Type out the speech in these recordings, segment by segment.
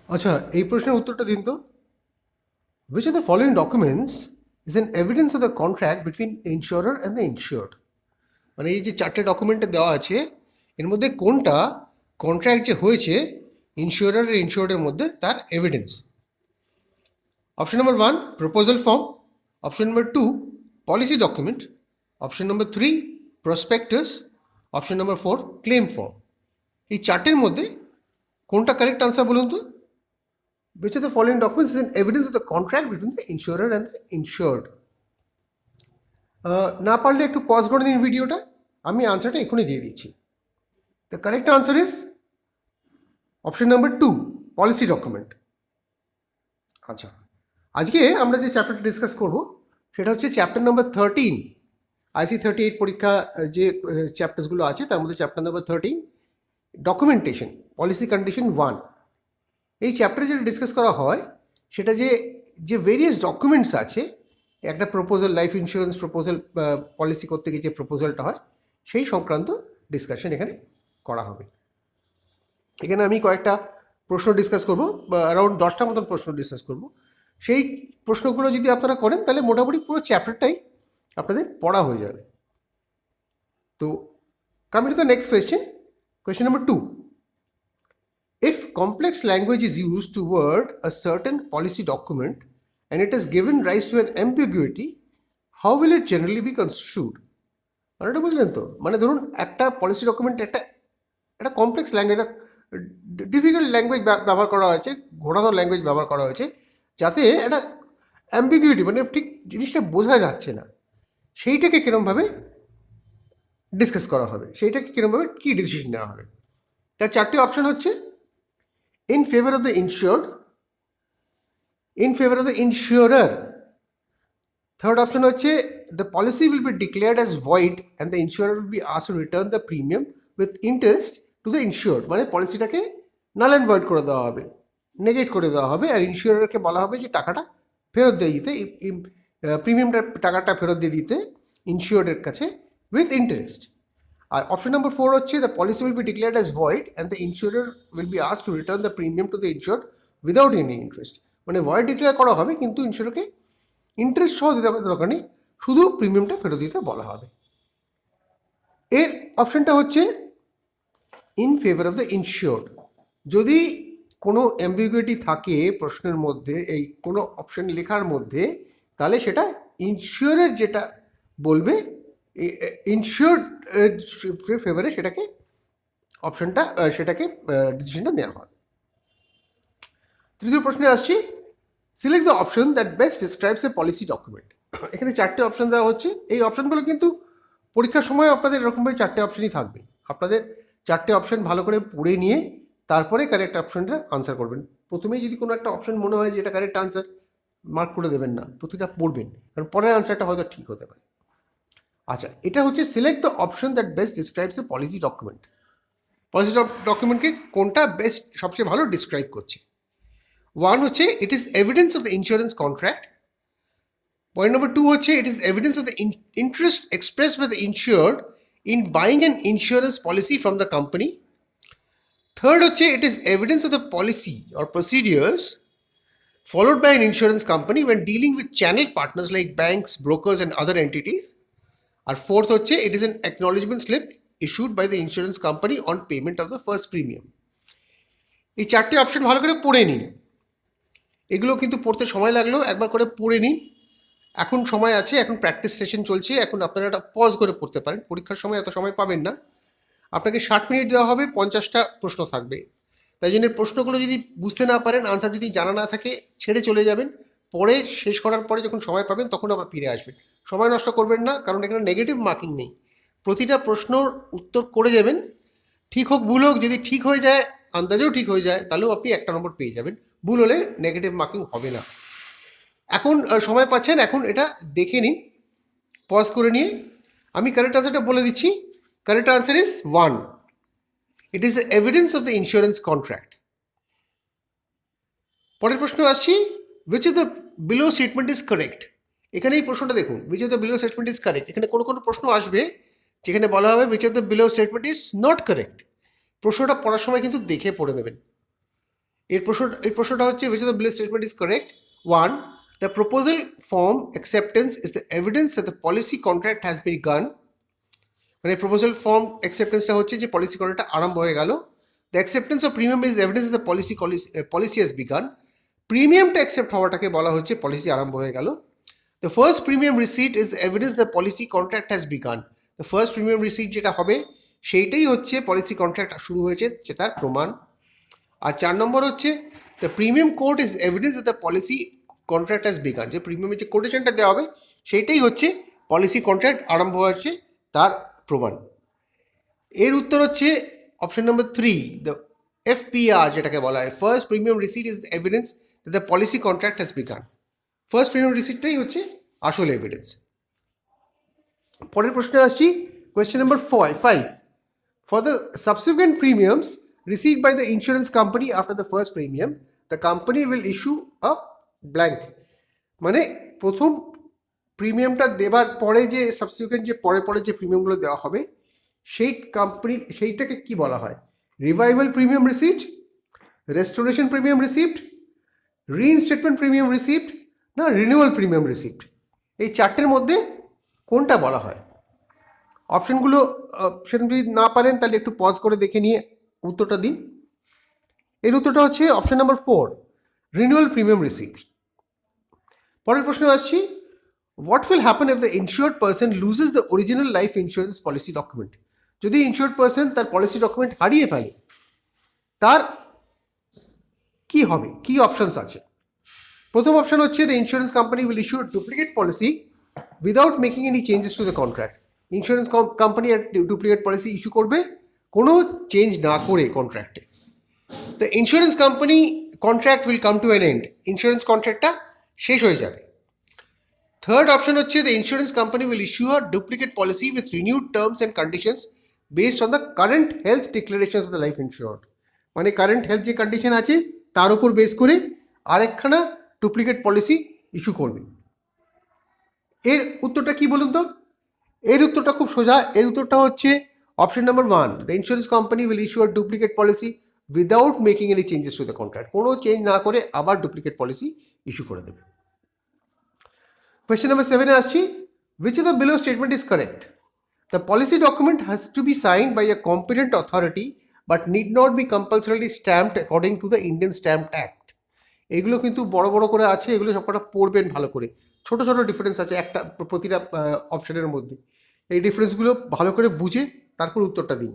আচ্ছা, এই প্রশ্নের উত্তরটা দিন তো। Which of the following documents is an evidence of the contract between insurer and the insured? মানে এই যে চারটে ডকুমেন্টে দেওয়া আছে, এর মধ্যে কোনটা কন্ট্রাক্ট যে হয়েছে ইন্স্যুরার আর ইন্স্যুরের মধ্যে তার evidence? Option number 1 proposal form, option number 2 policy document, option number 3 prospectus, option number 4 claim form. এই চারটের মধ্যে কোনটা কারেক্ট আনসার বলুন তো? Which of the following documents is an evidence of the contract between the insurer and the insured? না পারলে একটু pause করে দিন ভিডিওটা, আমি আনসারটা এখনই দিয়ে দিচ্ছি। The correct answer is option number 2 policy document. আচ্ছা, আজকে আমরা যে চ্যাপ্টারটা ডিসকাস করব সেটা হচ্ছে চ্যাপ্টার নাম্বার 13। IC 38 পরীক্ষা যে চ্যাপ্টার্সগুলো আছে তার মধ্যে chapter number 13 documentation policy condition 1। এই চ্যাপ্টারে যেটা ডিসকাস করা হয় সেটা যে যে ভেরিয়াস ডকুমেন্টস আছে, একটা proposal, life insurance proposal policy করতে গিয়ে যে প্রপোজালটা হয় সেই সংক্রান্ত ডিসকাশন এখানে করা হবে। এখানে আমি কয়েকটা প্রশ্ন ডিসকাস করব, অ্যারাউন্ড 10টা মতন প্রশ্ন ডিসকাস করব। সেই প্রশ্নগুলো যদি আপনারা করেন তাহলে মোটামুটি পুরো চ্যাপ্টারটাই আপনাদের পড়া হয়ে যাবে। তো coming to the next question number 2. If complex language is used to word a certain policy document and it has given rise to an ambiguity, how will it generally be construed? মানে বুঝলেন তো? মানে ধরুন একটা policy document একটা একটা complex language, একটা difficult language ব্যবহার করা হয়েছে, ঘোরানো ল্যাঙ্গুয়েজ ব্যবহার করা হয়েছে, যাতে একটা অ্যাম্বিগুইটি মানে ঠিক জিনিসটা বোঝা যাচ্ছে না, সেইটাকে কীরমভাবে ডিসকাস করা হবে, সেইটাকে কীরমভাবে কী ডিসিশন নেওয়া হবে। তার চারটি অপশন হচ্ছে in favor of the insured, in favor of the insurer. Third option হচ্ছে the policy will be declared as void and the insurer will be asked to return the premium with interest to the insured. মানে পলিসিটাকে null and void করে দেওয়া হবে, নেগেট করে দেওয়া হবে, আর ইন্স্যুরারকে বলা হবে যে টাকাটা ফেরত দিয়ে দিতে, প্রিমিয়ামটা টাকাটা ফেরত দিয়ে দিতে ইন্স্যুরের কাছে উইথ ইন্টারেস্ট। আর অপশন নাম্বার 4 হচ্ছে the policy will be declared as void and the insurer will be asked to return the premium to the insured without any interest. মানে ভয়েড ডিক্লেয়ার করা হবে কিন্তু ইন্স্যুরারকে ইন্টারেস্ট সহ দিতে হবে দরকার নেই, শুধু প্রিমিয়ামটা ফেরত দিতে বলা হবে। এর অপশনটা হচ্ছে ইন ফেভার অফ দ্য ইনশিওর্ড। যদি কোনো অ্যাম্বিগুইটি থাকে প্রশ্নের মধ্যে, এই কোনো অপশন লেখার মধ্যে, তাহলে সেটা ইনশিওরের যেটা বলবে ইনশিওর্ড ফেভারে সেটাকে অপশনটা সেটাকে ডিসিশনটা নেওয়া হয়। তৃতীয় প্রশ্নে আসছি, select the option that best describes a policy document. এখানে চারটে অপশন দেওয়া হচ্ছে। এই অপশনগুলো কিন্তু পরীক্ষার সময় আপনাদের এরকমভাবে চারটে অপশনই থাকবে। আপনাদের চারটে অপশন ভালো করে পড়ে নিয়ে তারপরে কারেক্ট অপশনটা আনসার করবেন। প্রথমেই যদি কোনো একটা অপশন মনে হয় যে এটা কারেক্ট আনসার, মার্ক করে দেবেন না, প্রতিটা পড়বেন, কারণ পরের আনসারটা হয়তো ঠিক হতে পারে। আচ্ছা, এটা হচ্ছে select the option that best describes a policy document. Policy ডকুমেন্টকে কোনটা বেস্ট সবচেয়ে ভালো ডিসক্রাইব করছে। ওয়ান হচ্ছে it is evidence of the insurance contract. Point number 2 হচ্ছে it is evidence of the interest express by the insured in buying an insurance policy from the company. Third হচ্ছে it is evidence of the policy or procedures followed by an insurance company when dealing with channel partners like banks, brokers and other entities. আর fourth হচ্ছে it is an acknowledgement slip issued by the insurance company on payment of the first premium. এই চারটে option ভালো করে পড়ে নিন। এগুলো কিন্তু পড়তে সময় লাগলেও একবার করে পড়ে নিন। এখন সময় আছে, এখন প্র্যাকটিস সেশন চলছে, এখন আপনারা একটা পজ করে পড়তে পারেন। পরীক্ষার সময় এত সময় পাবেন না, আপনাকে 60 মিনিট দেওয়া হবে, 50টা প্রশ্ন থাকবে। তাই জন্য প্রশ্নগুলো যদি বুঝতে না পারেন, আনসার যদি জানা না থাকে, ছেড়ে চলে যাবেন। পরে শেষ করার পরে যখন সময় পাবেন তখন আবার ফিরে আসবেন। সময় নষ্ট করবেন না, কারণ এখানে নেগেটিভ মার্কিং নেই। প্রতিটা প্রশ্নর উত্তর করে যাবেন, ঠিক হোক ভুল হোক। যদি ঠিক হয়ে যায়, আন্দাজেও ঠিক হয়ে যায়, তাহলেও আপনি একটা নম্বর পেয়ে যাবেন। ভুল হলে নেগেটিভ মার্কিং হবে না। এখন সময় পাচ্ছেন, এখন এটা দেখে নিন পজ করে নিয়ে। আমি কারেক্ট আনসারটা বলে দিচ্ছি। Correct answer is 1. It is the evidence of the insurance contract. পরের প্রশ্ন আসছি, which of the below statement is correct? এখানে এই প্রশ্নটা দেখুন, which of the below statement is correct. এখানে কোনো কোনো প্রশ্ন আসবে যেখানে বলা হবে which of the below statement is not correct. প্রশ্নটা পড়ার সময় কিন্তু দেখে পড়ে নেবেন। এই প্রশ্নটা হচ্ছে which of the below statement is correct? 1. The proposal form acceptance is the evidence that the policy contract has begun. মানে প্রপোজাল ফর্ম অ্যাকসেপ্টেন্সটা হচ্ছে যে পলিসি কন্ট্রাক্টটা আরম্ভ হয়ে গেল। The acceptance of premium is evidence the policy has begun. প্রিমিয়ামটা accept হওয়াটাকে বলা হচ্ছে পলিসি আরম্ভ হয়ে গেল। The first premium receipt is the evidence the policy contract has begun. The first premium receipt যেটা হবে সেইটাই হচ্ছে পলিসি কন্ট্রাক্ট শুরু হয়েছে সেটার প্রমাণ। আর 4 নম্বর হচ্ছে the premium code is evidence the policy contract has began. যে প্রিমিয়ামের যে কোটেশনটা দেওয়া হবে সেইটাই হচ্ছে পলিসি কন্ট্রাক্ট আরম্ভ হয়েছে তার প্রমাণ। এর উত্তর হচ্ছে অপশন নাম্বার 3, দ্য FPR যেটাকে বলা হয় first premium receipt is evidence that the policy contract has begun. First premium রিসিটটাই হচ্ছে আসল এভিডেন্স। পরের প্রশ্নে আসছি, question number 5. For the subsequent premiums received by the insurance company after the first premium, the company will issue a blank. মানে প্রথম প্রিমিয়ামটা দেবার পরে যে সাবসিকুয়েন্ট যে পরে যে প্রিমিয়ামগুলো দেওয়া হবে সেইটাকে কি বলা হয়? Revival premium receipt, restoration premium receipt, reinstatement premium receipt না রিনিউয়াল প্রিমিয়াম রিসিপ্ট? এই চারটের মধ্যে কোনটা বলা হয়? অপশনগুলো যদি না পারেন তাহলে একটু পজ করে দেখে নিয়ে উত্তরটা দিন। এর উত্তরটা হচ্ছে option number 4, renewal premium receipt. পরের প্রশ্নে আসছি, what will happen if the insured person loses the original life insurance policy document? যদি ইনসিওর্ড পারসন তার পলিসি ডকুমেন্ট হারিয়ে ফেলে তার কি হবে? কি অপশনস আছে? প্রথম অপশন হচ্ছে the insurance company will issue duplicate policy without making any changes to the contract. Insurance company duplicate policy issue করবে কোনো চেঞ্জ না করে কন্ট্রাক্টে। The insurance company contract will come to an end. Insurance কন্ট্রাক্টটা শেষ হয়ে যাবে। থার্ড অপশন হচ্ছে the insurance company will issue a duplicate policy with renewed terms and conditions based on the current health declaration of the life insured. মানে current health যে condition আছে তার উপর বেস করে আরেকখানা ডুপ্লিকেট পলিসি ইস্যু করবে। এর উত্তরটা কি বলুন তো? এর উত্তরটা খুব সোজা। এর উত্তরটা হচ্ছে option number 1, the insurance company will issue a duplicate policy without making any changes to the contract. কোনো চেঞ্জ না করে আবার ডুপ্লিকেট পলিসি ইস্যু করে দেবে। কোয়েশ্চেন নাম্বার 7 আসছি, which of the below statement is correct? The policy document has to be signed by a competent authority but need not be compulsorily stamped according to the Indian Stamp Act. এগুলো কিন্তু বড় বড় করে আছে, এগুলো সবকটা পড়বেন ভালো করে। ছোট ছোট ডিফারেন্স আছে একটা প্রতিটা অপশনের মধ্যে। এই ডিফারেন্সগুলো ভালো করে বুঝে তারপর উত্তরটা দিন।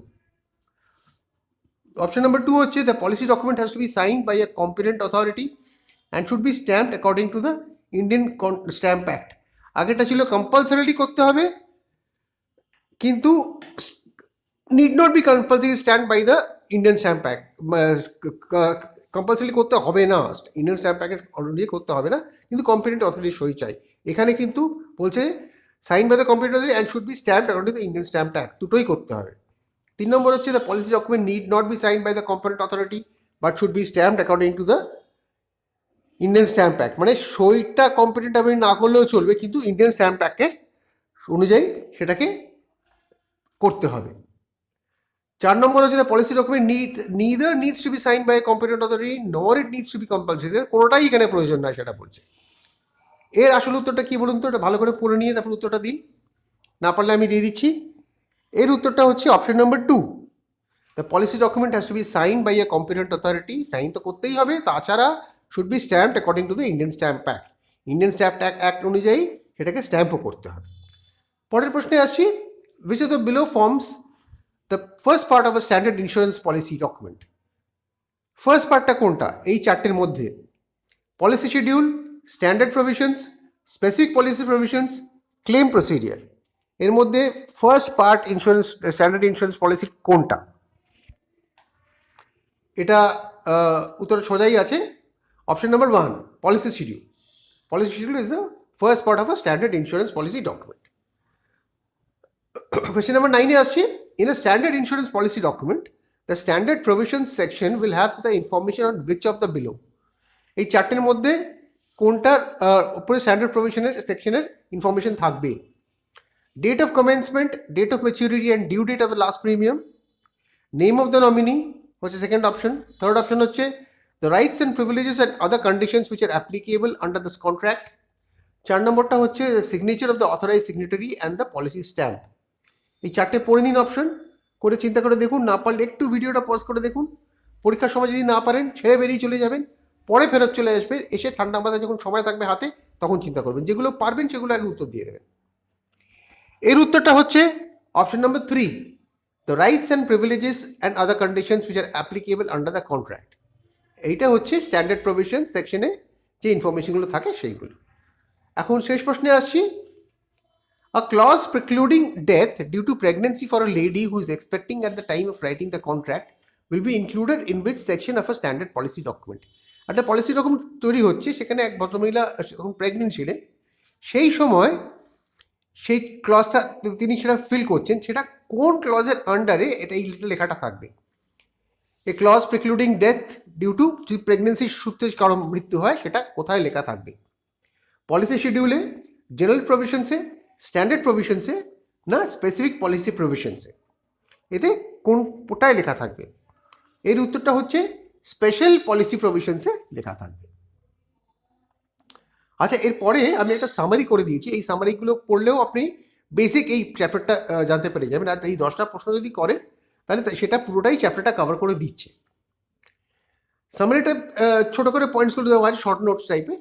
অপশন নাম্বার 2 হচ্ছে the policy document has to be signed by a competent authority and should be stamped according to the Indian stamp Act. আগেটা ছিল কম্পালসারিলি করতে হবে, কিন্তু need not be compulsory stamp by the Indian stamp Act. Compulsory করতে হবে না, Indian stamp act already করতে হবে না, কিন্তু কম্পিটেন্ট অথরিটির সই চাই। এখানে কিন্তু বলছে sign by the competent authority and should be stamped according to the Indian stamp act, দুটোই করতে হবে। 3 নম্বর হচ্ছে the policy document need not be sign by the competent authority but should be stamped according to the Indian stamp act. মানে সইটা competent আপনি না করলেও চলবে, কিন্তু ইন্ডিয়ান স্ট্যাম্প অ্যাক্টের অনুযায়ী সেটাকে করতে হবে। 4 নম্বর হচ্ছে the policy document neither needs to be sign by competent authority nor it needs to be compulsory. কোনোটাই এখানে প্রয়োজন নয় সেটা বলছে। এর আসল উত্তরটা কি বলুন তো? এটা ভালো করে পড়ে নিয়ে তারপর উত্তরটা দিন, না পারলে আমি দিয়ে দিচ্ছি। এর উত্তরটা হচ্ছে option number 2, the policy document has to be sign by a competent authority. Sign তো করতেই হবে, তাছাড়া should be stamped according to the Indian stamp act. Indian stamp act অনুযায়ী সেটাকে স্ট্যাম্পও করতে হবে। পরের প্রশ্নে আসছি, which of the below forms the first part of a standard insurance policy document? First পার্টটা কোনটা এই চারটের মধ্যে? Policy schedule, standard provisions, specific policy provisions, claim procedure. এর মধ্যে first part insurance standard insurance policy কোনটা? এটা উত্তর সোজাই আছে, option number 1, policy schedule. Policy schedule is the first part of a standard insurance policy document. Question number 9 আসছে, in a standard insurance policy document, the standard provisions section will have the information on which of the below? এই চারটের মধ্যে কোনটার উপরে standard প্রভিশনের সেকশনের information থাকবে? Date of commencement, date of maturity and due date of the last premium, name of the nominee হচ্ছে second option. Third option হচ্ছে the rights and privileges and other conditions which are applicable under this contract. 4 নম্বরটা হচ্ছে signature of the authorise signatory and the policy stamp. এই 4টে পড়ে নিন option, করে চিন্তা করে দেখুন, না পারলে একটু ভিডিওটা পজ করে দেখুন। পরীক্ষার সময় যদি না পারেন ছেড়ে বেরিয়ে চলে যাবেন, পরে ফেরত চলে আসবেন, এসে ঠান্ডা মাথায় যখন সময় থাকবে হাতে তখন চিন্তা করবেন, যেগুলো পারবেন সেগুলো আগে উত্তর দিয়ে দেবেন। এর উত্তরটা হচ্ছে option number 3, the rights and privileges and other conditions which are applicable under the contract. এইটা হচ্ছে স্ট্যান্ডার্ড প্রভিশন সেকশনে যে ইনফরমেশনগুলো থাকে সেইগুলো। এখন শেষ প্রশ্নে আসছি। A clause precluding death due to pregnancy for a lady who is expecting at the time of writing the contract will be included in which section of a standard policy document? একটা policy document তৈরি হচ্ছে, সেখানে এক ভদ্রমহিলা যখন pregnant ছিলেন সেই সময় সেই ক্লজটা তিনি সেটা ফিল করছেন, সেটা কোন ক্লজের আন্ডারে এটা এই লেখাটা থাকবে। এ ক্লজ প্রিক্লুডিং ডেথ ডিউ টু, যদি প্রেগনেন্সির সূত্রে কারো মৃত্যু হয় সেটা কোথায় লেখা থাকবে? পলিসি শিডিউলে, জেনারেল প্রভিশনসে, স্ট্যান্ডার্ড প্রভিশনসে, না স্পেসিফিক পলিসি প্রভিশনসে? এতে কোনটায় লেখা থাকবে? এর উত্তরটা হচ্ছে স্পেশাল পলিসি প্রভিশনসে লেখা থাকবে। আচ্ছা, এরপরে আমি একটা সামারি করে দিয়েছি, এই সামারিগুলো পড়লেও আপনি বেসিক এই চ্যাপ্টারটা জানতে পেরে যাবেন। আর এই 10টা প্রশ্ন যদি করেন তাহলে সেটা পুরোটাই চ্যাপ্টারটা কভার করে দিচ্ছে। সামারিটা ছোটো করে পয়েন্টসগুলো দেওয়া আছে, শর্ট নোটস টাইপের।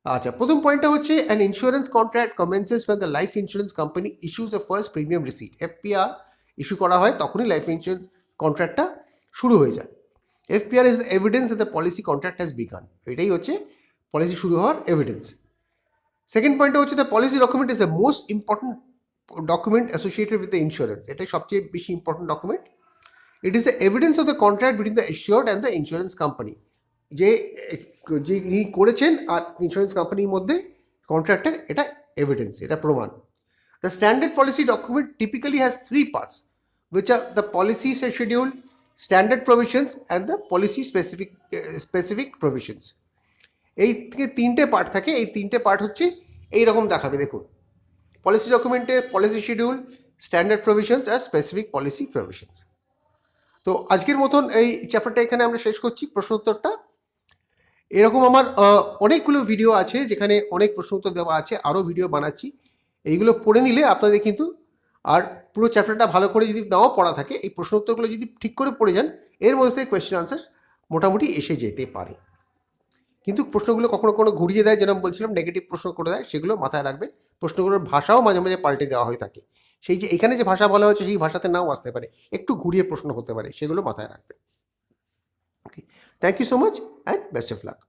আচ্ছা, প্রথম পয়েন্টটা হচ্ছে an insurance contract commences when the life insurance company issues a first premium receipt. FPR issue করা হয় তখনই লাইফ ইন্স্যুরেন্স কন্ট্রাক্টটা শুরু হয়ে যায়। FPR is the evidence that the policy contract has begun. এটাই হচ্ছে পলিসি শুরু হওয়ার এভিডেন্স। সেকেন্ড পয়েন্টটা হচ্ছে the policy document is the most important document associated with the insurance. এটাই সবচেয়ে বেশি important document. It is the evidence of the contract between the assured and the insurance company. যিনি করেছেন আর insurance কোম্পানির মধ্যে কন্ট্রাক্টের এটা এভিডেন্স, এটা প্রমাণ। The standard policy document typically has 3 parts which are the policy schedule, standard provisions and the policy specific provisions. এই থেকে 3টে পার্ট থাকে। এই 3টে পার্ট হচ্ছে এইরকম দেখাবে, দেখুন পলিসি ডকুমেন্টে পলিসি শিডিউল, স্ট্যান্ডার্ড প্রভিশনস আর স্পেসিফিক পলিসি প্রভিশনস। তো আজকের মতন এই চ্যাপ্টারটা এখানে আমরা শেষ করছি, প্রশ্ন উত্তরটা। এরকম আমার অনেকগুলো ভিডিও আছে যেখানে অনেক প্রশ্ন উত্তর দেওয়া আছে, আরও ভিডিও বানাচ্ছি। এইগুলো পড়ে নিলে আপনাদের কিন্তু, আর পুরো চ্যাপ্টারটা ভালো করে যদি নাও পড়া থাকে, এই প্রশ্ন উত্তরগুলো যদি ঠিক করে পড়ে যান, এর মধ্যে থেকে কোয়েশ্চেন আনসার মোটামুটি এসে যেতে পারে। কিন্তু প্রশ্নগুলো কখনো কখনো ঘুরিয়ে দেয়, যেরকম বলছিলাম নেগেটিভ প্রশ্ন করে দেয়, সেগুলো মাথায় রাখবেন। প্রশ্নগুলোর ভাষাও মাঝে মাঝে পাল্টে দেওয়া হয়ে থাকে। সেই যে এখানে যে ভাষা বলা হচ্ছে সেই ভাষাতে নাও আসতে পারে, একটু ঘুরিয়ে প্রশ্ন হতে পারে, সেগুলো মাথায় রাখবেন। Okay, thank you so much and best of lakh.